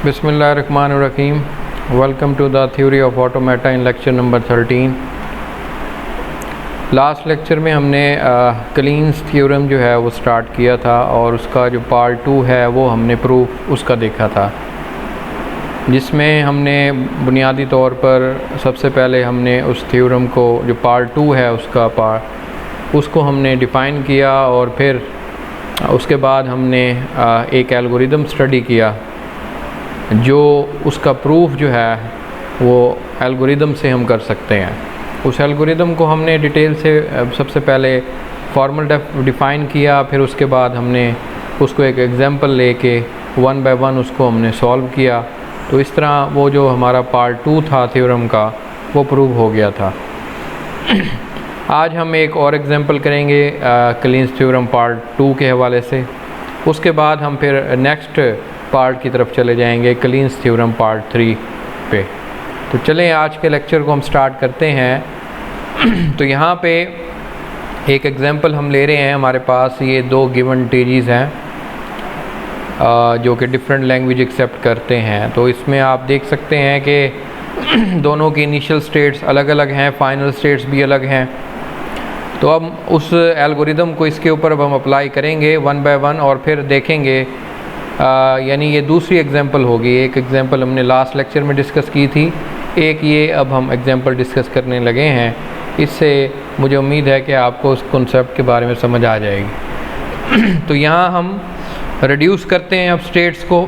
बिस्मिल्लाहिर्रहमानिर्रहीम। Welcome to the theory of automata in lecture number 13। Last lecture में हमने cleans theorem जो है वो स्टार्ट किया था और उसका जो पार्ट 2 है वो हमने प्रूफ उसका देखा था, जिसमें हमने बुनियादी तौर पर सबसे पहले हमने उस थ्योरम को जो पार्ट 2 है उसको हमने डिफ़ाइन किया और फिर उसके बाद हमने एक एल्गोरिदम स्टडी किया जो उसका प्रूफ जो है वो एल्गोरिदम से हम कर सकते हैं। उस एल्गोरिदम को हमने डिटेल से सबसे पहले फॉर्मल डिफ़ाइन किया, फिर उसके बाद हमने उसको एक एग्जांपल लेके 1 बाय 1 उसको हमने सॉल्व किया। तो इस तरह वो जो हमारा पार्ट 2 था थ्योरम का वो प्रूव हो गया था। आज हम एक और एग्जांपल करेंगे क्लीन्स थ्योरम पार्ट 2 के हवाले से। उसके बाद हम फिर नेक्स्ट पार्ट की तरफ चले जाएंगे क्लीन्स थ्योरम पार्ट 3 पे। तो चलें आज के लेक्चर को हम स्टार्ट करते हैं। तो यहाँ पे एक एग्जांपल हम ले रहे हैं। हमारे पास ये 2 गिवन टीजीज़ हैं जो कि डिफरेंट लैंग्वेज एक्सेप्ट करते हैं। तो इसमें आप देख सकते हैं कि दोनों की इनिशियल स्टेट्स अलग अलग हैं, फाइनल स्टेट्स भी अलग हैं। तो अब उस एल्गोरिदम को इसके ऊपर अब हम अप्लाई करेंगे 1 बाय 1 और फिर देखेंगे यानी ये दूसरी एग्जांपल होगी। एक एग्जांपल हमने लास्ट लेक्चर में डिस्कस की थी, एक ये अब हम एग्जांपल डिस्कस करने लगे हैं। इससे मुझे उम्मीद है कि आपको उस कॉन्सेप्ट के बारे में समझ आ जाएगी। तो यहाँ हम रिड्यूस करते हैं अब स्टेट्स को।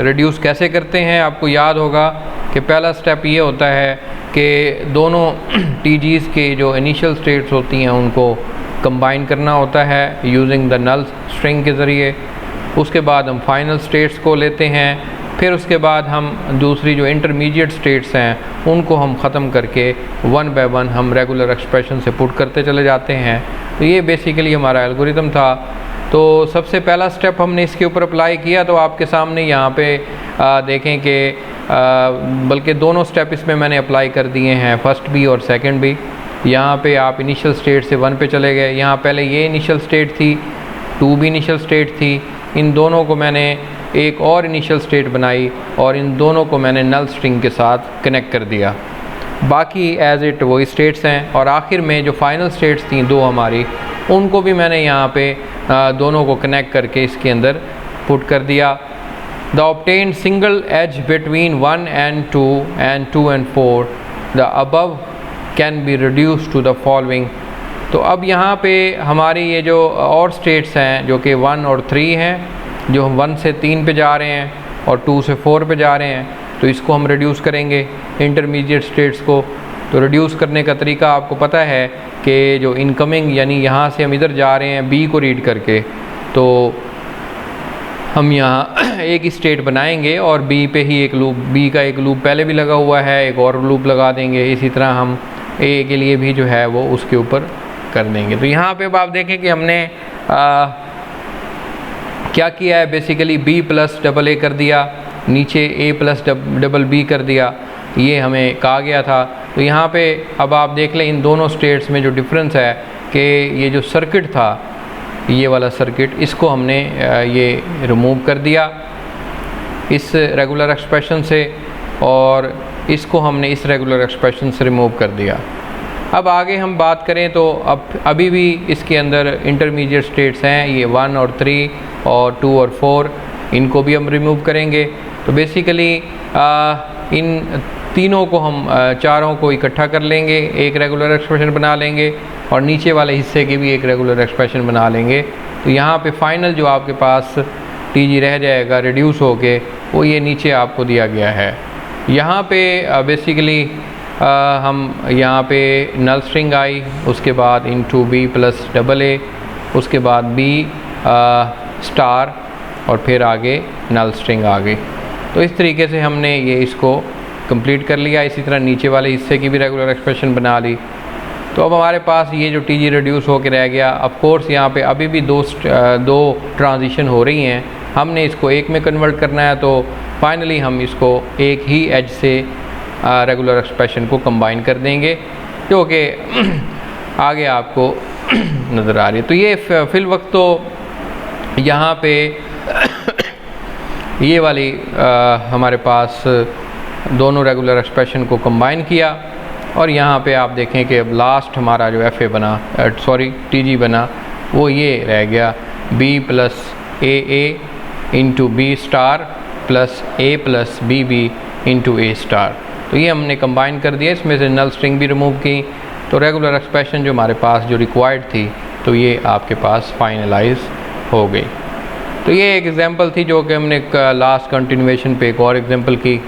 रिड्यूस कैसे करते हैं, आपको याद होगा कि पहला स्टेप ये होता है कि दोनों टीजीज़ के जो इनिशियल स्टेट्स होती हैं उनको कंबाइन करना होता है यूजिंग द नल स्ट्रिंग के ज़रिए। उसके बाद हम फाइनल स्टेट्स को लेते हैं, फिर उसके बाद हम दूसरी जो इंटरमीडिएट स्टेट्स हैं उनको हम ख़त्म करके 1 बाय 1 हम रेगुलर एक्सप्रेशन से पुट करते चले जाते हैं। तो ये बेसिकली हमारा एल्गोरिदम था। तो सबसे पहला स्टेप हमने इसके ऊपर अप्लाई किया। तो आपके सामने यहाँ पे देखें कि बल्कि दोनों स्टेप इसमें मैंने अप्लाई कर दिए हैं, फर्स्ट भी और सेकंड भी। यहाँ पे आप इनिशियल स्टेट से 1 पे चले गए। यहाँ पहले ये इनिशियल स्टेट थी, 2 भी इनिशियल स्टेट थी। इन दोनों को मैंने एक और इनिशियल स्टेट बनाई और इन दोनों को मैंने नल स्ट्रिंग के साथ कनेक्ट कर दिया। बाकी एज इट वही स्टेट्स हैं। और आखिर में जो फाइनल स्टेट्स थी 2 हमारी, उनको भी मैंने यहाँ पे दोनों को कनेक्ट करके इसके अंदर पुट कर दिया। The obtained single edge between 1 and 2 and 2 and 4 the above can be reduce to the following. तो अब यहाँ पे हमारी ये जो और स्टेट्स हैं जो कि 1 और 3 हैं, जो हम 1 से 3 पे जा रहे हैं और 2 से 4 पे जा रहे हैं, तो इसको हम रिड्यूस करेंगे इंटरमीडिएट स्टेट्स को। तो रिड्यूस करने का तरीका आपको पता है कि जो इनकमिंग यानी यहाँ से हम इधर जा रहे हैं बी को रीड करके, तो हम यहाँ एक ही स्टेट बनाएंगे और बी पे ही एक लूप, बी का एक लूप पहले भी लगा हुआ है, एक और लूप लगा देंगे। इसी तरह हम ए के लिए भी जो है वो उसके ऊपर कर देंगे। तो यहाँ पे अब आप देखें कि हमने क्या किया है, बेसिकली b प्लस डबल ए कर दिया, नीचे a प्लस डबल b कर दिया, ये हमें कहा गया था। तो यहाँ पे अब आप देख लें इन दोनों स्टेट्स में जो डिफरेंस है कि ये जो सर्किट था, ये वाला सर्किट, इसको हमने ये रिमूव कर दिया इस रेगुलर एक्सप्रेशन से और इसको हमने इस रेगुलर एक्सप्रेशन से रिमूव कर दिया। अब आगे हम बात करें तो अब अभी भी इसके अंदर इंटरमीडिएट स्टेट्स हैं, ये 1 और 3 और 2 और 4, इनको भी हम रिमूव करेंगे। तो बेसिकली इन तीनों को हम चारों को इकट्ठा कर लेंगे, एक रेगुलर एक्सप्रेशन बना लेंगे और नीचे वाले हिस्से की भी एक रेगुलर एक्सप्रेशन बना लेंगे। तो यहाँ पे फाइनल जो आपके पास टीजी रह जाएगा रिड्यूस होके, वो ये नीचे आपको दिया गया है। यहाँ पे बेसिकली हम यहाँ पे नल स्ट्रिंग आई, उसके बाद into B plus double A, उसके बाद बी स्टार और फिर आगे नल स्ट्रिंग आ गई। तो इस तरीके से हमने ये इसको कंप्लीट कर लिया। इसी तरह नीचे वाले हिस्से की भी रेगुलर एक्सप्रेशन बना ली। तो अब हमारे पास ये जो टीजी रिड्यूस होकर रह गया। ऑफ कोर्स यहाँ पे अभी भी दो ट्रांजिशन हो रही हैं, हमने इसको एक में कन्वर्ट करना है। तो फाइनली हम इसको एक ही एज से रेगुलर एक्सप्रेशन को कंबाइन कर देंगे, जो कि आगे आपको नज़र आ रही है। तो ये फिल वक्त तो यहाँ पे ये वाली हमारे पास दोनों रेगुलर एक्सप्रेशन को कंबाइन किया और यहाँ पे आप देखें कि अब लास्ट हमारा जो एफ ए बना टी जी बना वो ये रह गया B plus A into B star plus B B into A star. तो ये हमने कंबाइन कर दिया, इसमें से नल स्ट्रिंग भी रिमूव की, तो रेगुलर एक्सप्रेशन जो हमारे पास जो रिक्वायर्ड थी तो ये आपके पास फाइनलाइज हो गई। तो ये एक एग्जांपल थी जो कि हमने लास्ट कंटिन्यूएशन पे एक और एग्जांपल की।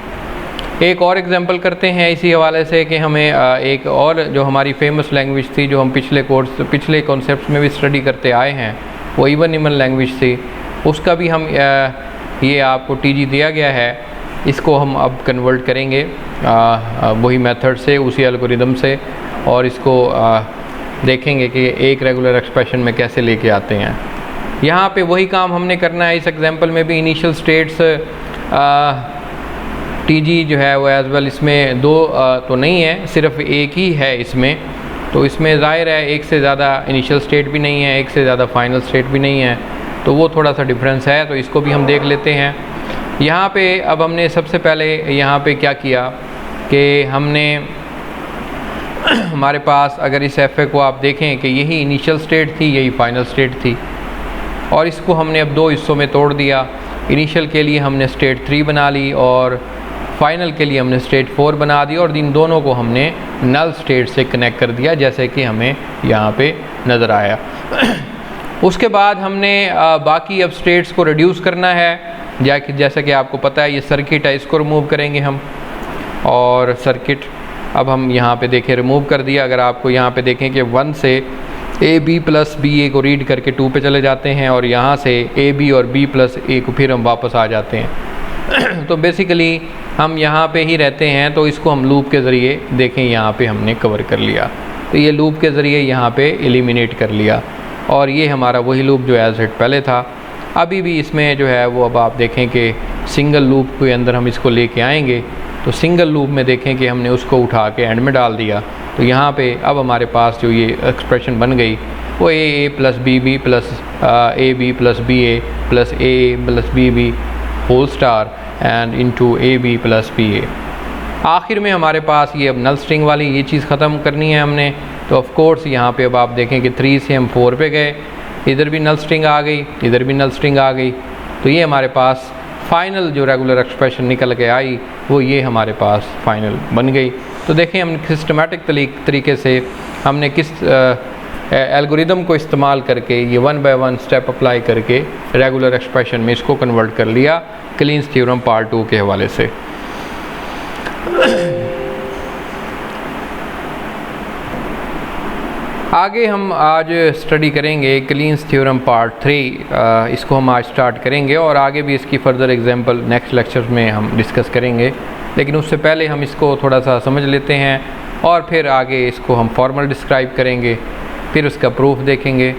एक और एग्जांपल करते हैं इसी हवाले से कि हमें एक और जो हमारी फेमस लैंग्वेज थी जो हम पिछले कॉन्सेप्ट्स में भी स्टडी करते आए हैं, वो इवन निमन लैंग्वेज थी, उसका भी हम ये आपको टीजी दिया गया है, इसको हम अब कन्वर्ट करेंगे वही मेथड से, उसी एल्गोरिदम से, और इसको देखेंगे कि एक रेगुलर एक्सप्रेशन में कैसे लेके आते हैं। यहाँ पे वही काम हमने करना है। इस एग्जांपल में भी इनिशियल स्टेट्स टीजी जो है वो एज वेल इसमें दो तो नहीं है, सिर्फ एक ही है इसमें। तो इसमें ज़ाहिर है एक से ज़्यादा इनिशियल स्टेट भी नहीं है, एक से ज़्यादा फाइनल स्टेट भी नहीं है, तो वो थोड़ा सा डिफरेंस है, तो इसको भी हम देख लेते हैं। यहाँ पे अब हमने सबसे पहले यहाँ पे क्या किया कि हमने हमारे पास अगर इस एफ ए को आप देखें कि यही इनिशियल स्टेट थी, यही फाइनल स्टेट थी, और इसको हमने अब दो हिस्सों में तोड़ दिया। इनिशियल के लिए हमने स्टेट 3 बना ली और फाइनल के लिए हमने स्टेट 4 बना दी, और इन दोनों को हमने नल स्टेट से कनेक्ट कर दिया जैसे कि हमें यहाँ पे नज़र आया। उसके बाद हमने बाकी अब स्टेट्स को रिड्यूस करना है, जैसा कि आपको पता है ये सर्किट है, इसको रिमूव करेंगे हम, और सर्किट अब हम यहाँ पे देखें रिमूव कर दिया। अगर आपको यहाँ पे देखें कि 1 से ए बी प्लस बी ए को रीड करके 2 पे चले जाते हैं, और यहाँ से ए बी और बी प्लस ए को फिर हम वापस आ जाते हैं। तो बेसिकली हम यहाँ पे ही रहते हैं, तो इसको हम लूप के ज़रिए देखें यहाँ पे हमने कवर कर लिया। तो ये लूप के ज़रिए यहाँ पे एलिमिनेट कर लिया, और ये हमारा वही लूप जो एज इट पहले था। अभी भी इसमें जो है वो अब आप देखें कि सिंगल लूप के अंदर हम इसको लेके आएंगे, तो सिंगल लूप में देखें कि हमने उसको उठा के एंड में डाल दिया। तो यहाँ पे अब हमारे पास जो ये एक्सप्रेशन बन गई वो A plus B B plus A B plus B A plus A plus B B whole star and into A B plus B A. आखिर में हमारे पास ये अब नल स्ट्रिंग वाली ये चीज़ ख़त्म करनी है हमने। तो ऑफ कोर्स यहाँ पे अब आप देखें कि 3 से हम 4 पे गए, इधर भी नल स्ट्रिंग आ गई, इधर भी नल स्ट्रिंग आ गई। तो ये हमारे पास फाइनल जो रेगुलर एक्सप्रेशन निकल के आई वो ये हमारे पास फाइनल बन गई। तो देखें हम सिस्टमेटिक तरीके से हमने किस एल्गोरिदम को इस्तेमाल करके ये 1 बाय 1 स्टेप अप्लाई करके रेगुलर एक्सप्रेशन में इसको कन्वर्ट कर लिया क्लीन्स थ्योरम पार्ट 2 के हवाले से। आगे हम आज स्टडी करेंगे क्लीन्स थ्योरम पार्ट 3, इसको हम आज स्टार्ट करेंगे, और आगे भी इसकी फर्दर एग्जांपल नेक्स्ट लेक्चर में हम डिस्कस करेंगे। लेकिन उससे पहले हम इसको थोड़ा सा समझ लेते हैं, और फिर आगे इसको हम फॉर्मल डिस्क्राइब करेंगे, फिर उसका प्रूफ देखेंगे।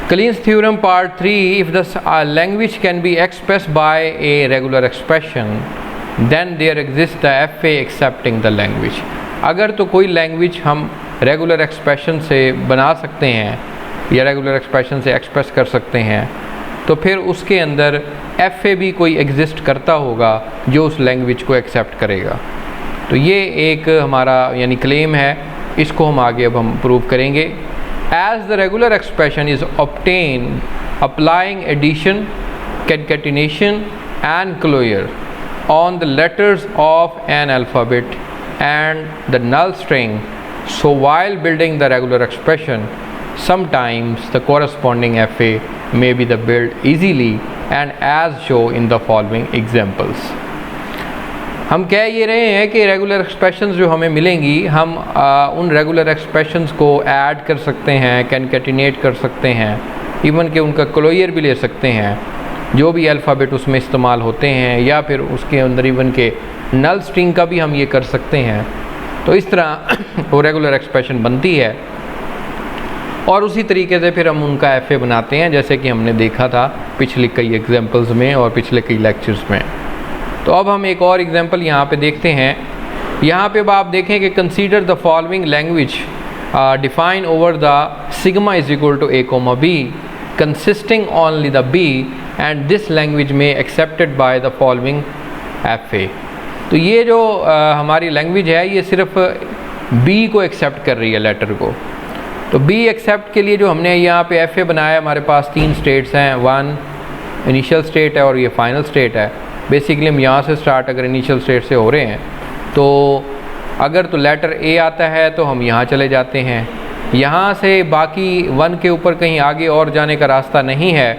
Kleene's theorem part 3, if the language can be expressed by a regular expression then there exist the F A accepting the language. अगर तो कोई लैंग्वेज हम रेगुलर एक्सप्रेशन से बना सकते हैं या रेगुलर एक्सप्रेशन से एक्सप्रेस कर सकते हैं, तो फिर उसके अंदर एफ ए भी कोई एग्जिस्ट करता होगा जो उस लैंग्वेज को एक्सेप्ट करेगा। तो ये एक हमारा यानी क्लेम है, इसको हम आगे अब हम प्रूव करेंगे। As the regular expression is obtain applying addition, concatenation and closure on the letters of an alphabet and the null string. So while building the regular expression, sometimes the corresponding FA may be the built easily and as shown in the following examples. हम कह ये रहे हैं कि regular expressions जो हमें मिलेंगी, हम उन रेगुलर एक्सप्रेशंस को ऐड कर सकते हैं, कैनकेटिनेट कर सकते हैं, इवन कि उनका क्लोजर भी ले सकते हैं, जो भी अल्फ़ाबेट उसमें इस्तेमाल होते हैं, या फिर उसके अंदर इवन के नल स्ट्रिंग का भी हम ये कर सकते हैं। तो इस तरह वो रेगुलर एक्सप्रेशन बनती है, और उसी तरीके से फिर हम उनका एफ ए बनाते हैं, जैसे कि हमने देखा था पिछले कई एग्जांपल्स में और पिछले कई लेक्चर्स में। तो अब हम एक और एग्जांपल यहाँ पे देखते हैं। यहाँ पे अब आप देखें कि consider the following language defined over the sigma is equal to a, b consisting only the b and this language में accepted by the following FA। तो ये जो हमारी लैंग्वेज है ये सिर्फ B को एक्सेप्ट कर रही है, लेटर को। तो B एक्सेप्ट के लिए जो हमने यहाँ पे FA बनाया, हमारे पास 3 स्टेट्स हैं, 1 इनिशियल स्टेट है और ये फाइनल स्टेट है। बेसिकली हम यहाँ से स्टार्ट अगर इनिशियल स्टेट से हो रहे हैं तो अगर तो लेटर A आता है तो हम यहाँ चले जाते हैं, यहाँ से बाकी 1 के ऊपर कहीं आगे और जाने का रास्ता नहीं है,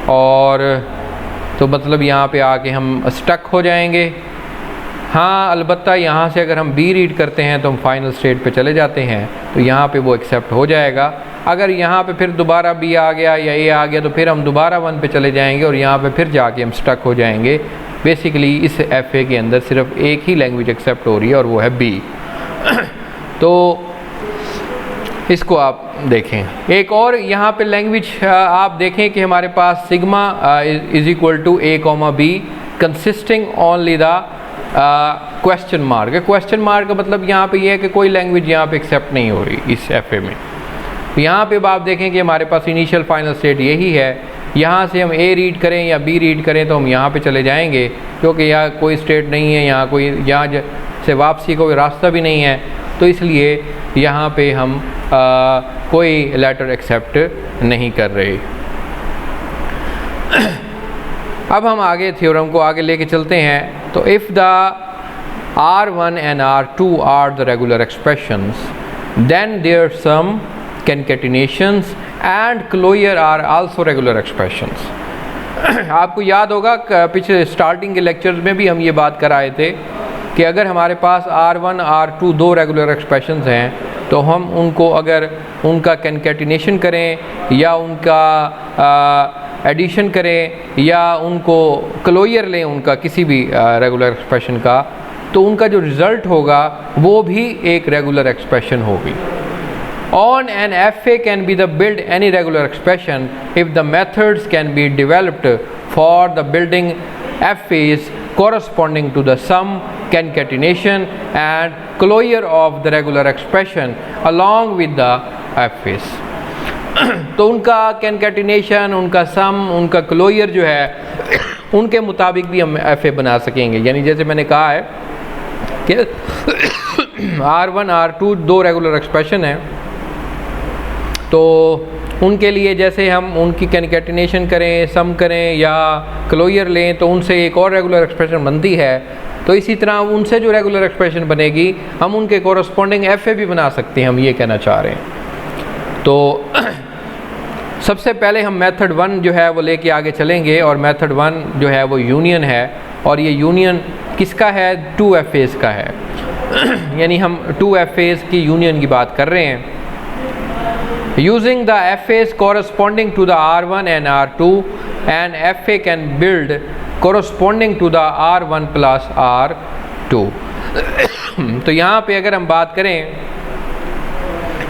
और तो मतलब यहाँ पे आके हम स्टक हो जाएंगे। हाँ, अलबत्ता यहाँ से अगर हम B रीड करते हैं तो हम फाइनल स्टेट पे चले जाते हैं, तो यहाँ पे वो एक्सेप्ट हो जाएगा। अगर यहाँ पे फिर दोबारा B आ गया या A आ गया तो फिर हम दोबारा 1 पे चले जाएंगे और यहाँ पे फिर जाके हम स्टक हो जाएंगे। बेसिकली इस FA के अंदर सिर्फ एक ही लैंग्वेज एक्सेप्ट हो रही है और वो है B। तो इसको आप देखें। एक और यहाँ पे लैंग्वेज आप देखें कि हमारे पास sigma is equal to A, B consisting only the question mark. Question mark का मतलब यहाँ पे ये है कि कोई लैंग्वेज यहाँ पे एक्सेप्ट नहीं हो रही इस FA में। यहाँ पे आप देखें कि हमारे पास इनिशियल फाइनल स्टेट यही है। यहाँ से हम A रीड करें या B रीड करें तो हम यहाँ पे चले जाएंगे, क्योंकि यहाँ कोई स्टेट नहीं है, यहाँ से वापसी का कोई रास्ता भी नहीं है, तो इसलिए यहाँ पे हम कोई लेटर एक्सेप्ट नहीं कर रहे। अब हम आगे थ्योरम को आगे लेके चलते हैं। तो if the R1 and R2 are the regular expressions, then their sum, concatenations and closure are also regular expressions। आपको याद होगा पिछले स्टार्टिंग के लेक्चर्स में भी हम ये बात कर आए थे कि अगर हमारे पास R1 R2 दो रेगुलर एक्सप्रेशंस हैं तो हम उनको अगर उनका कंकैटिनेशन करें या उनका एडिशन करें या उनको क्लोजर लें उनका किसी भी रेगुलर एक्सप्रेशन का, तो उनका जो रिज़ल्ट होगा वो भी एक रेगुलर एक्सप्रेशन होगी। On an FA can be the build any regular expression if the methods can be developed for the building FAs corresponding to the sum, concatenation and closure of the regular expression along with the FAs। तो उनका concatenation, उनका sum, उनका closure जो है उनके मुताबिक भी हम FA बना सकेंगे। यानी जैसे मैंने कहा है कि R1 R2 दो रेगुलर एक्सप्रेशन हैं, तो उनके लिए जैसे हम उनकी कंकैटिनेशन करें, सम करें या क्लोजर लें तो उनसे एक और रेगुलर एक्सप्रेशन बनती है। तो इसी तरह उनसे जो रेगुलर एक्सप्रेशन बनेगी हम उनके कोरस्पॉन्डिंग FA भी बना सकते हैं, हम ये कहना चाह रहे हैं। तो सबसे पहले हम मेथड 1 जो है वो लेके आगे चलेंगे, और मेथड 1 जो है वो यूनियन है, और ये यूनियन किसका है? 2 FAs का है। यानी हम 2 FAs की यूनियन की बात कर रहे हैं। Using the FAs corresponding to the R1 and R2, an FA can build corresponding to the R1 plus R2। तो यहाँ पे अगर हम बात करें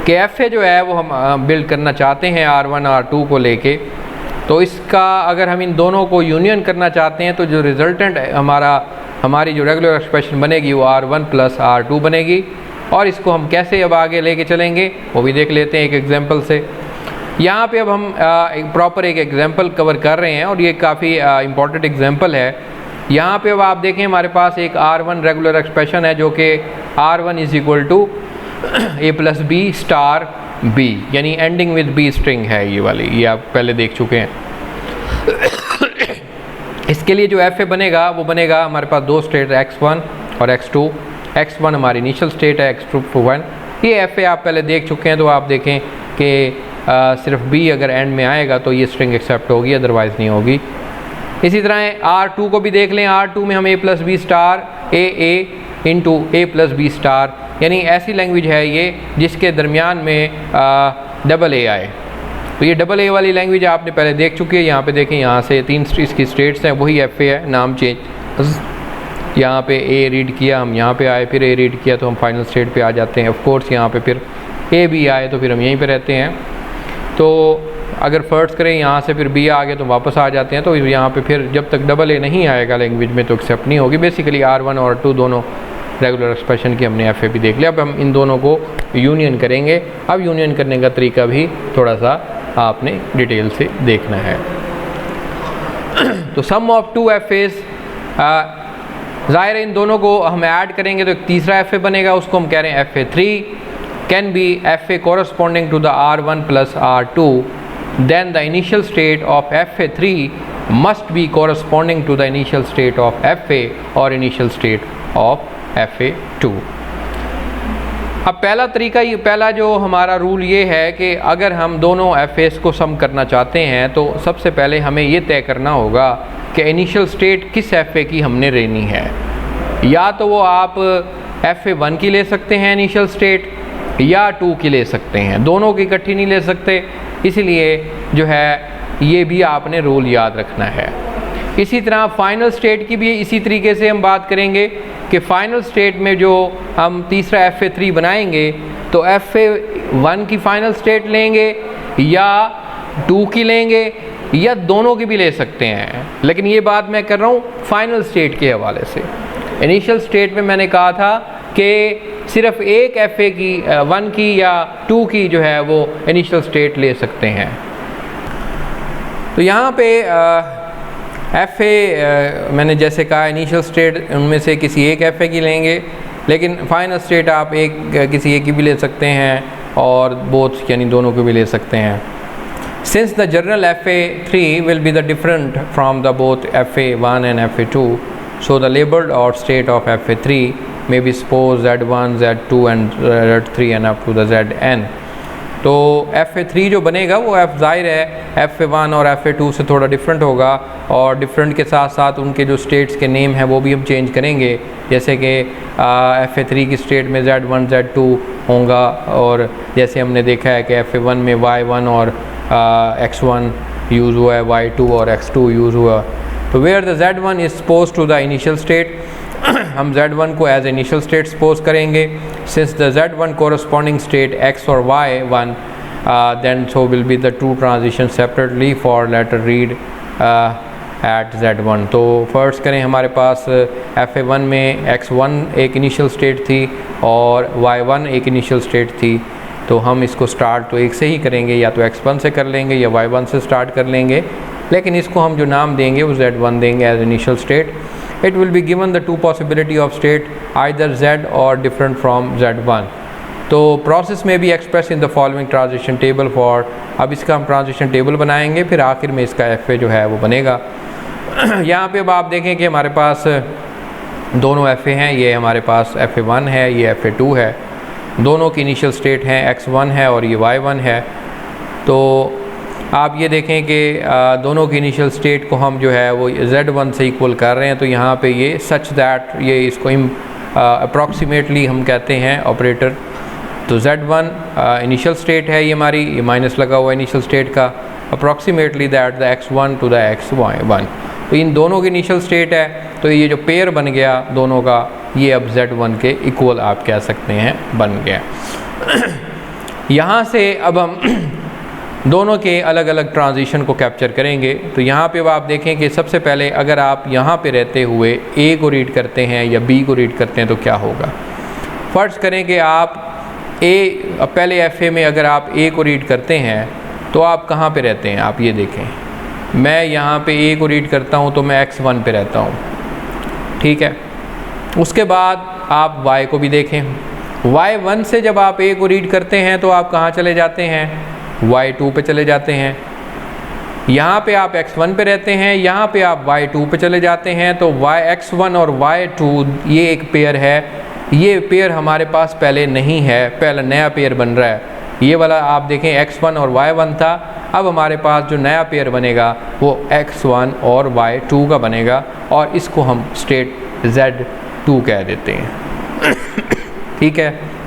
कि FA जो है वो हम बिल्ड करना चाहते हैं R1 R2 को लेके, तो इसका अगर हम इन दोनों को यूनियन करना चाहते हैं तो जो रिजल्टेंट हमारी जो रेगुलर एक्सप्रेशन बनेगी वो R1 प्लस R2 बनेगी। और इसको हम कैसे अब आगे लेके चलेंगे वो भी देख लेते हैं एक एग्जांपल से। यहाँ पे अब हम एक एग्जांपल कवर कर रहे हैं और ये काफ़ी इम्पॉर्टेंट एग्जांपल है। यहाँ पे अब आप देखें हमारे पास एक R1 रेगुलर एक्सप्रेशन है जो कि R1 is equal to A plus B star B, यानी एंडिंग विद B स्ट्रिंग है ये वाली, ये आप पहले देख चुके हैं। इसके लिए जो FA बनेगा वो बनेगा हमारे पास दो स्टेट X1 और X2। X1 हमारी इनिशियल स्टेट है, X2 1। ये FA आप पहले देख चुके हैं, तो आप देखें कि सिर्फ B अगर एंड में आएगा तो ये स्ट्रिंग एक्सेप्ट होगी, अदरवाइज़ नहीं होगी। इसी तरह R2 को भी देख लें। R2 में हम A plus B star A into A plus B star, यानी ऐसी लैंग्वेज है ये जिसके दरमियान में डबल A आए। तो ये डबल A वाली लैंग्वेज आपने पहले देख चुकी है। यहाँ पे देखें, यहाँ से 3 इसकी स्टेट्स हैं, वही FA है, नाम चेंज। यहाँ पे A रीड किया, हम यहाँ पे आए, फिर A रीड किया तो हम फाइनल स्टेट पे आ जाते हैं। ऑफ कोर्स यहाँ पे फिर A भी आए तो फिर हम यहीं पे रहते हैं। तो अगर फर्स्ट करें यहाँ से फिर B आ गए तो वापस आ जाते हैं। तो यहाँ पे फिर जब तक डबल A नहीं आएगा लैंग्वेज में तो एक्सेप्ट नहीं होगी। बेसिकली R1 और R2 दोनों रेगुलर एक्सप्रेशन की हमने FA भी देख लिया। अब हम इन दोनों को यूनियन करेंगे। अब यूनियन करने का तरीका भी थोड़ा सा आपने डिटेल से देखना है। तो सम ऑफ टू FAs, ज़ाहिर है इन दोनों को हम ऐड करेंगे तो एक तीसरा FA बनेगा, उसको हम कह रहे हैं FA3 can be FA corresponding to the R1 plus R2, then the initial state of FA3 must be corresponding to the initial state of FA or initial state of FA2। अब पहला तरीका, ये पहला जो हमारा रूल ये है कि अगर हम दोनों FAs को सम करना चाहते हैं तो सबसे पहले हमें ये तय करना होगा कि इनिशियल स्टेट किस FA की हमने लेनी है। या तो वो आप FA1 की ले सकते हैं इनिशियल स्टेट, या 2 की ले सकते हैं, दोनों की इकट्ठी नहीं ले सकते। इसलिए जो है ये भी आपने रूल याद रखना है। इसी तरह फाइनल स्टेट की भी इसी तरीके से हम बात करेंगे कि फाइनल स्टेट में जो हम तीसरा FA3 बनाएंगे तो FA1 की फाइनल स्टेट लेंगे या 2 की लेंगे या दोनों की भी ले सकते हैं। लेकिन ये बात मैं कर रहा हूँ फाइनल स्टेट के हवाले से। इनिशियल स्टेट में मैंने कहा था कि सिर्फ एक FA की 1 की या 2 की जो है वो इनिशियल स्टेट ले सकते हैं। तो यहाँ पे FA मैंने जैसे कहा इनिशियल स्टेट उनमें से किसी एक FA की लेंगे, लेकिन फाइनल स्टेट आप किसी एक की भी ले सकते हैं और बोथ यानी दोनों को भी ले सकते हैं। Since the general FA3 will be the different from the both FA1 and FA2, so the labeled or state of FA3 may be suppose Z1, Z2 and Z3 and up to the Zn। तो FA3 जो बनेगा वो ज़ाहिर है FA1 और FA2 से थोड़ा different होगा, और डिफरेंट के साथ साथ उनके जो स्टेट्स के नेम हैं वो भी हम चेंज करेंगे। जैसे कि FA3 की स्टेट में Z1, Z2 होगा, और जैसे हमने देखा है कि FA1 में Y1 और X1 यूज़ हुआ है, Y2 और X2 यूज़ हुआ। तो where the Z1 is suppose to the initial state, हम Z1 को एज इनिशियल स्टेट सपोज करेंगे। Since the Z1 corresponding state X और Y1 then so will be the two transition separately for letter read at Z1। तो first करें, हमारे पास FA1 में X1 एक initial state थी और Y1 एक इनिशियल स्टेट थी। तो हम इसको स्टार्ट तो एक से ही करेंगे, या तो X1 से कर लेंगे या Y1 से स्टार्ट कर लेंगे, लेकिन इसको हम जो नाम देंगे वो Z1 देंगे as initial state. It will be given the two possibility of state either Z or different from Z1। तो process में भी express in the following transition table for, अब इसका हम transition table बनाएंगे, फिर आखिर में इसका FA जो है वो बनेगा। यहाँ पे अब आप देखें कि हमारे पास दोनों FA हैं, ये हमारे पास FA1 है, ये FA2 है, दोनों की इनिशियल स्टेट हैं X1 है और ये Y1 है। तो आप ये देखें कि दोनों की इनिशियल स्टेट को हम जो है वो Z1 से इक्वल कर रहे हैं। तो यहाँ पे ये सच दैट, ये इसको अप्रॉक्सीमेटली हम कहते हैं ऑपरेटर। तो Z1 इनिशियल स्टेट है, ये हमारी ये माइनस लगा हुआ इनिशियल स्टेट का, approximately that the X1 to the X1। तो इन दोनों की इनिशियल स्टेट है, तो ये जो पेयर बन गया दोनों का, ये अब Z1 के इक्वल आप कह सकते हैं बन गया। यहाँ से अब हम दोनों के अलग अलग ट्रांजिशन को कैप्चर करेंगे। तो यहाँ पे अब आप देखें कि सबसे पहले अगर आप यहाँ पे रहते हुए A को रीड करते हैं या B को रीड करते हैं तो क्या होगा। फ़र्ज़ करें कि आप पहले FA में अगर आप A को रीड करते हैं तो आप कहाँ पे रहते हैं, आप ये देखें, मैं यहाँ पे A को रीड करता हूँ तो मैं X1 पे रहता हूँ, ठीक है। उसके बाद आप Y को भी देखें, Y1 से जब आप A को रीड करते हैं तो आप कहाँ चले जाते हैं, Y2 पे चले जाते हैं। यहाँ पे आप X1 पे रहते हैं, यहाँ पे आप Y2 पे चले जाते हैं। तो X1 और Y2 ये एक पेयर है, ये पेयर हमारे पास पहले नहीं है, पहला नया पेयर बन रहा है। ये वाला आप देखें X1 और Y1 था, अब हमारे पास जो नया पेयर बनेगा वो X1 और Y2 का बनेगा, और इसको हम स्टेट Z2 कह देते हैं, ठीक है।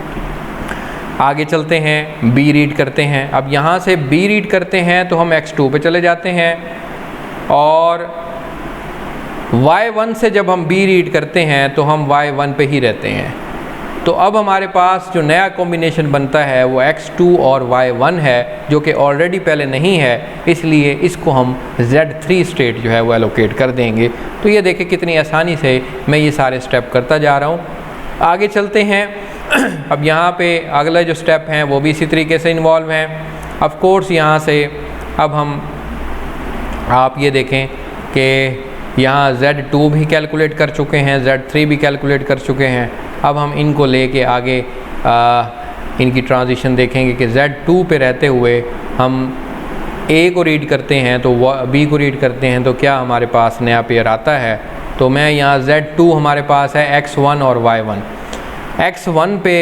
आगे चलते हैं, B रीड करते हैं। अब यहाँ से B रीड करते हैं तो हम X2 पे चले जाते हैं, और Y1 से जब हम B रीड करते हैं तो हम Y1 पे ही रहते हैं। तो अब हमारे पास जो नया कॉम्बिनेशन बनता है वो X2 और Y1 है, जो कि ऑलरेडी पहले नहीं है, इसलिए इसको हम Z3 स्टेट जो है वो एलोकेट कर देंगे। तो ये देखें कितनी आसानी से मैं ये सारे स्टेप करता जा रहा हूँ। आगे चलते हैं। अब यहाँ पे अगला जो स्टेप हैं वो भी इसी तरीके से इन्वॉल्व हैं। ऑफ कोर्स यहाँ से अब हम आप ये देखें कि यहाँ Z2 भी कैलकुलेट कर चुके हैं, Z3 भी कैलकुलेट कर चुके हैं। अब हम इनको लेके आगे इनकी ट्रांजिशन देखेंगे कि Z2 पे रहते हुए हम A को रीड करते हैं तो B को रीड करते हैं तो क्या हमारे पास नया पेयर आता है। तो मैं यहाँ Z2 हमारे पास है X1 और Y1। X1 पे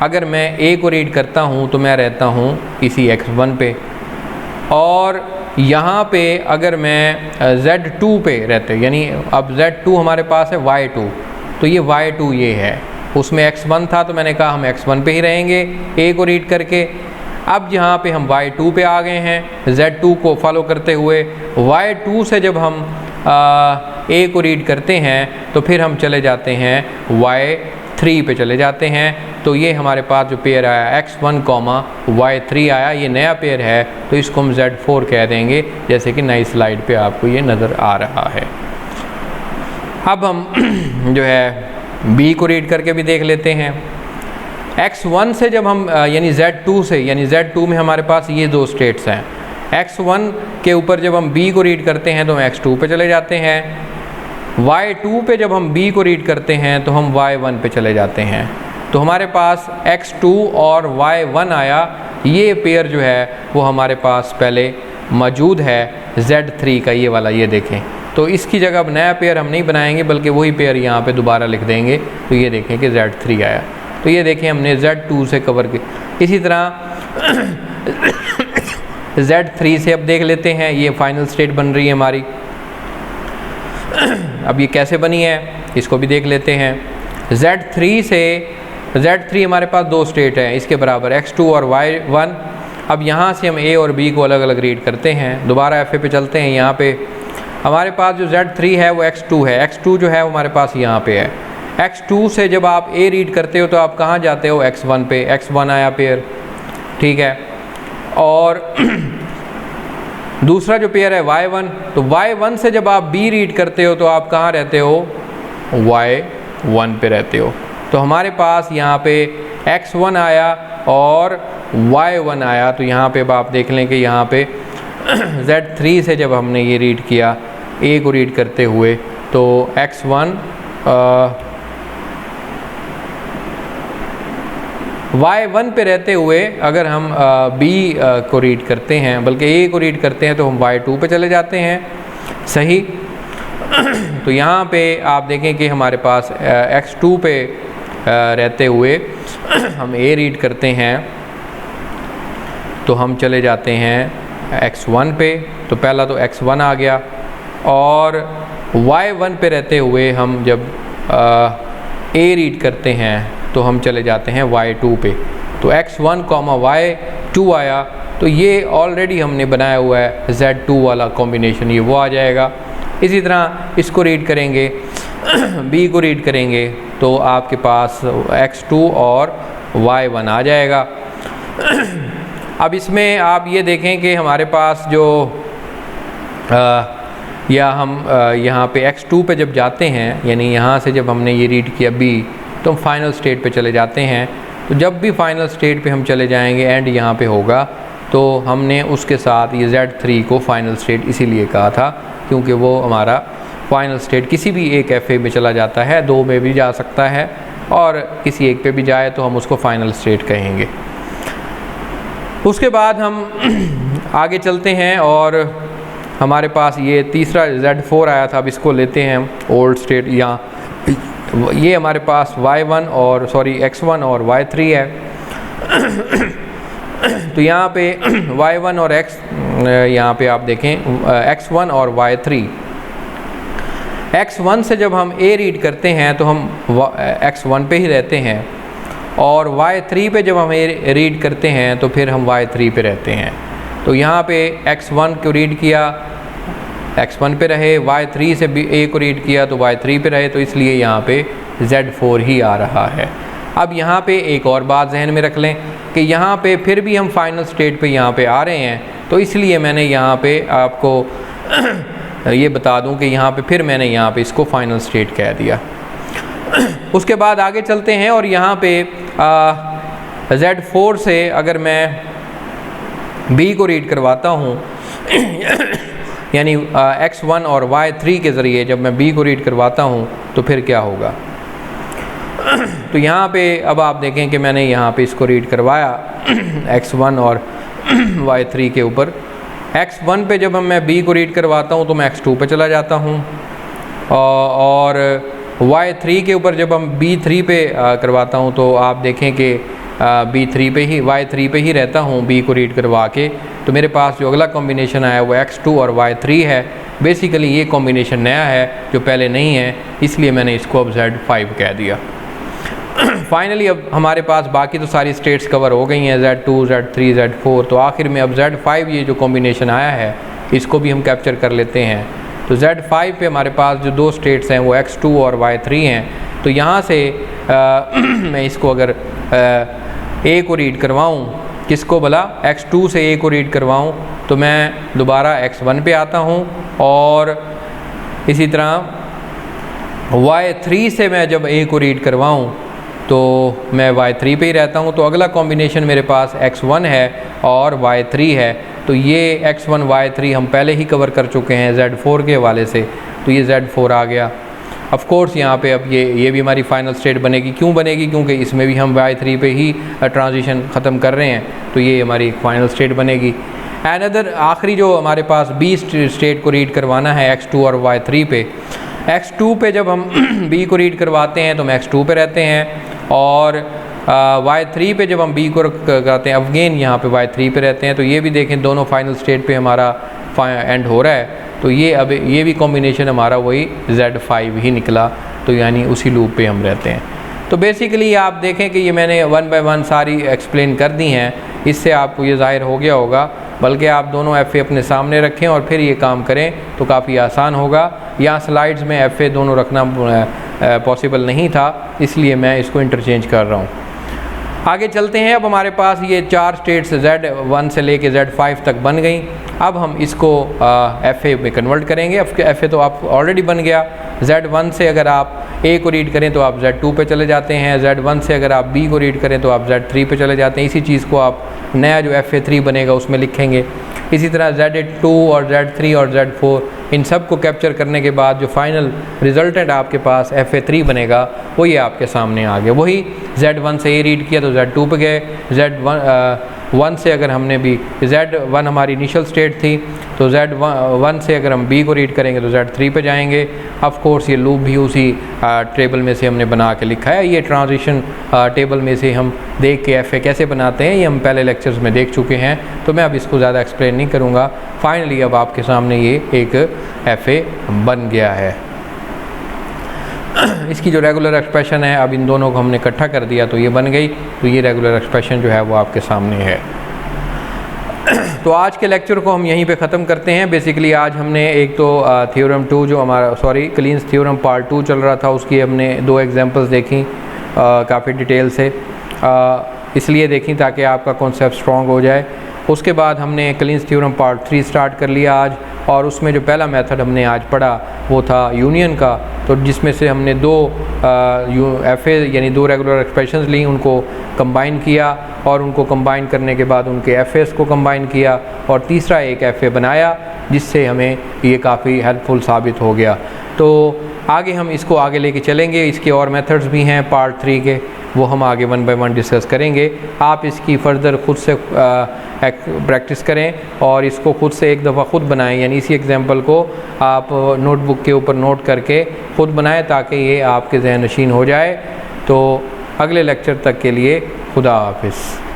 अगर मैं A को रीड करता हूँ तो मैं रहता हूँ इसी X1 पे, और यहाँ पे अगर मैं Z2 पे रहते यानी अब Z2 हमारे पास है Y2, तो ये Y2 ये है, उसमें X1 था तो मैंने कहा हम X1 पे ही रहेंगे A को रीड करके। अब यहाँ पे हम Y2 पे आ गए हैं Z2 को फॉलो करते हुए। Y2 से जब हम A को रीड करते हैं तो फिर हम चले जाते हैं Y3 पे चले जाते हैं। तो ये हमारे पास जो पेयर आया X1, Y3 आया, ये नया पेयर है, तो इसको हम Z4 कह देंगे, जैसे कि नई स्लाइड पे आपको ये नज़र आ रहा है। अब हम जो है B को रीड करके भी देख लेते हैं। X1 से जब हम यानी Z2 से, यानी Z2 में हमारे पास ये दो स्टेट्स हैं। X1 के ऊपर जब हम B को रीड करते हैं तो हम X2 पे चले जाते हैं। Y2 पे जब हम B को रीड करते हैं तो हम Y1 पे चले जाते हैं। तो हमारे पास X2 और Y1 आया, ये पेयर जो है वो हमारे पास पहले मौजूद है Z3 का, ये वाला, ये देखें। तो इसकी जगह अब नया पेयर हम नहीं बनाएंगे बल्कि वही पेयर यहाँ पे दोबारा लिख देंगे। तो ये देखें कि Z3 आया, तो ये देखें हमने Z2 से कवर किया। इसी तरह Z3 से अब देख लेते हैं, ये फाइनल स्टेट बन रही है हमारी। अब ये कैसे बनी है इसको भी देख लेते हैं। Z3 से Z3 हमारे पास दो स्टेट हैं इसके बराबर X2 और Y1। अब यहाँ से हम A और B को अलग अलग रीड करते हैं। दोबारा FA पे चलते हैं। यहाँ पे हमारे पास जो Z3 है वो X2 है। X2 जो है वो हमारे पास यहाँ पे है। X2 से जब आप A रीड करते हो तो आप कहाँ जाते हो, X1 पे। X1 आया पेयर, ठीक है। और दूसरा जो पेयर है Y1, तो Y1 से जब आप B रीड करते हो तो आप कहाँ रहते हो, Y1 पे रहते हो। तो हमारे पास यहाँ पे X1 आया और Y1 आया। तो यहाँ पे अब आप देख लें कि यहाँ पे Z3 से जब हमने ये रीड किया A को रीड करते हुए तो X1 Y1 पे रहते हुए अगर हम B को रीड करते हैं, बल्कि A को रीड करते हैं, तो हम Y2 पे चले जाते हैं, सही। तो यहाँ पे आप देखें कि हमारे पास X2 पे रहते हुए हम A रीड करते हैं तो हम चले जाते हैं X1 पे। तो पहला तो X1 आ गया, और Y1 पे रहते हुए हम जब A रीड करते हैं तो हम चले जाते हैं Y2 पे। तो X1, Y2 आया, तो ये ऑलरेडी हमने बनाया हुआ है Z2 वाला कॉम्बिनेशन, ये वो आ जाएगा। इसी तरह इसको रीड करेंगे, B को रीड करेंगे तो आपके पास X2 और Y1 आ जाएगा। अब इसमें आप ये देखें कि हमारे पास जो या हम यहाँ पे X2 पे जब जाते हैं, यानी यहाँ से जब हमने ये रीड किया B, तो हम फाइनल स्टेट पे चले जाते हैं। तो जब भी फाइनल स्टेट पे हम चले जाएंगे, एंड यहाँ पे होगा, तो हमने उसके साथ ये Z3 को फाइनल स्टेट इसीलिए कहा था क्योंकि वो हमारा फाइनल स्टेट किसी भी एक FA में चला जाता है, दो में भी जा सकता है, और किसी एक पे भी जाए तो हम उसको फाइनल स्टेट कहेंगे। उसके बाद हम आगे चलते हैं और हमारे पास ये तीसरा Z4 आया था। अब इसको लेते हैं हम ओल्ड स्टेट। यहाँ ये हमारे पास Y1 और X1 और Y3 है। तो यहाँ पे Y1 और यहाँ पे आप देखें X1 और Y3। X1 से जब हम A रीड करते हैं तो हम X1 पे ही रहते हैं, और Y3 पे जब हम A रीड करते हैं तो फिर हम Y3 पे रहते हैं। तो यहाँ पे X1 को रीड किया, X1 पे रहे, Y3 से भी A को रीड किया तो Y3 पे रहे, तो इसलिए यहाँ पे Z4 ही आ रहा है। अब यहाँ पे एक और बात जहन में रख लें कि यहाँ पे फिर भी हम फाइनल स्टेट पे यहाँ पे आ रहे हैं, तो इसलिए मैंने यहाँ पे आपको ये बता दूं कि यहाँ पे फिर मैंने यहाँ पे इसको फाइनल स्टेट कह दिया। उसके बाद आगे चलते हैं, और यहाँ पे Z4 से अगर मैं B को रीड करवाता हूँ यानी x1 और y3 के ज़रिए जब मैं b को रीड करवाता हूँ तो फिर क्या होगा। तो यहाँ पे अब आप देखें कि मैंने यहाँ पे इसको रीड करवाया x1 और y3 के ऊपर। x1 पे जब मैं b को रीड करवाता हूँ तो मैं x2 पे चला जाता हूँ, और y3 के ऊपर जब हम b3 पे करवाता हूँ तो आप देखें कि b3 पे ही y3 पे ही रहता हूँ b को रीड करवा के। तो मेरे पास जो अगला कॉम्बिनेशन आया वो x2 और y3 है। बेसिकली ये कॉम्बिनेशन नया है जो पहले नहीं है, इसलिए मैंने इसको अब Z5 कह दिया। फाइनली अब हमारे पास बाकी तो सारी स्टेट्स कवर हो गई हैं, Z2, Z3, Z4। तो आखिर में अब Z5 ये जो कॉम्बिनेशन आया है इसको भी हम कैप्चर कर लेते हैं। तो Z5 पे हमारे पास जो दो स्टेट्स हैं वो x2 और y3 हैं। तो यहाँ से मैं इसको अगर a को रीड करवाऊँ, किसको भला, x2 से a को रीड करवाऊँ, तो मैं दोबारा x1 पे आता हूँ, और इसी तरह y3 से मैं जब a को रीड करवाऊँ तो मैं y3 पे ही रहता हूँ। तो अगला कॉम्बिनेशन मेरे पास x1 है और y3 है। तो ये x1 y3 हम पहले ही कवर कर चुके हैं Z4 के हवाले से, तो ये Z4 आ गया। ऑफ कोर्स यहाँ पे अब ये भी हमारी फाइनल स्टेट बनेगी। क्यों बनेगी? क्योंकि इसमें भी हम y3 पे ही ट्रांजिशन ख़त्म कर रहे हैं, तो ये हमारी फाइनल स्टेट बनेगी। अनदर आखिरी जो हमारे पास b स्टेट को रीड करवाना है x2 और y3 पे, x2 पे जब हम b को रीड करवाते हैं तो हम x2 पे रहते हैं, और y3 पे जब हम b को करते हैं अगेन यहाँ पे y3 पे रहते हैं। तो ये भी देखें दोनों फाइनल स्टेट पे हमारा एंड हो रहा है। तो ये अब ये भी कॉम्बिनेशन हमारा वही Z5 ही निकला, तो यानी उसी लूप पे हम रहते हैं। तो बेसिकली आप देखें कि ये मैंने 1 बाय 1 सारी एक्सप्लेन कर दी हैं, इससे आपको ये ज़ाहिर हो गया होगा। बल्कि आप दोनों FA अपने सामने रखें और फिर ये काम करें तो काफ़ी आसान होगा। यहाँ स्लाइड्स में FA दोनों रखना पॉसिबल नहीं था, इसलिए मैं इसको इंटरचेंज कर रहा हूँ। आगे चलते हैं। अब हमारे पास ये 4 स्टेट्स Z1 से लेके Z5 तक बन गई। अब हम इसको FA में कन्वर्ट करेंगे। अब FA तो आप ऑलरेडी बन गया। Z1 से अगर आप A को रीड करें तो आप Z2 पे चले जाते हैं, Z1 से अगर आप B को रीड करें तो आप Z3 पे चले जाते हैं। इसी चीज़ को आप नया जो FA3 बनेगा उसमें लिखेंगे। इसी तरह Z2 और Z3 और Z4 इन सब को कैप्चर करने के बाद जो फाइनल रिजल्टेंट आपके पास FA3 बनेगा वो ये आपके सामने आ गया। वही Z1 से A रीड किया तो Z2 पे गए, Z1 से अगर हमने भी Z1 हमारी इनिशियल स्टेट थी, तो Z1 से अगर हम B को रीड करेंगे तो Z3 पे जाएंगे। ऑफ कोर्स ये लूप भी उसी टेबल में से हमने बना के लिखा है। ये ट्रांजिशन टेबल में से हम देख के FA कैसे बनाते हैं ये हम पहले लेक्चर्स में देख चुके हैं, तो मैं अब इसको ज़्यादा एक्सप्लेन नहीं करूँगा। फाइनली अब आपके सामने ये एक FA बन गया है। इसकी जो रेगुलर एक्सप्रेशन है, अब इन दोनों को हमने इकट्ठा कर दिया तो ये बन गई। तो ये रेगुलर एक्सप्रेशन जो है वो आपके सामने है। तो आज के लेक्चर को हम यहीं पे ख़त्म करते हैं। बेसिकली आज हमने एक तो थ्योरम 2 जो हमारा क्लीन्स थ्योरम पार्ट 2 चल रहा था, उसकी हमने 2 एग्जांपल्स देखी काफ़ी डिटेल से, इसलिए देखी ताकि आपका कॉन्सेप्ट स्ट्रॉन्ग हो जाए। उसके बाद हमने क्लीन्स थ्योरम पार्ट 3 स्टार्ट कर लिया आज, और उसमें जो पहला मेथड हमने आज पढ़ा वो था यूनियन का। तो जिसमें से हमने 2 FA यानी 2 रेगुलर एक्सप्रेशंस ली, उनको कंबाइन किया, और उनको कंबाइन करने के बाद उनके FAs को कंबाइन किया, और तीसरा एक FA बनाया जिससे हमें ये काफ़ी हेल्पफुल साबित हो गया। तो आगे हम इसको आगे लेके चलेंगे। इसके और मेथड्स भी हैं पार्ट 3 के, वो हम आगे 1 बाय 1 डिस्कस करेंगे। आप इसकी फ़र्दर ख़ुद से प्रैक्टिस करें और इसको ख़ुद से एक दफ़ा ख़ुद बनाएं, यानी इसी एग्जांपल को आप नोटबुक के ऊपर नोट करके ख़ुद बनाएं ताकि ये आपके ज़हन नशीन हो जाए। तो अगले लेक्चर तक के लिए खुदा हाफिज़।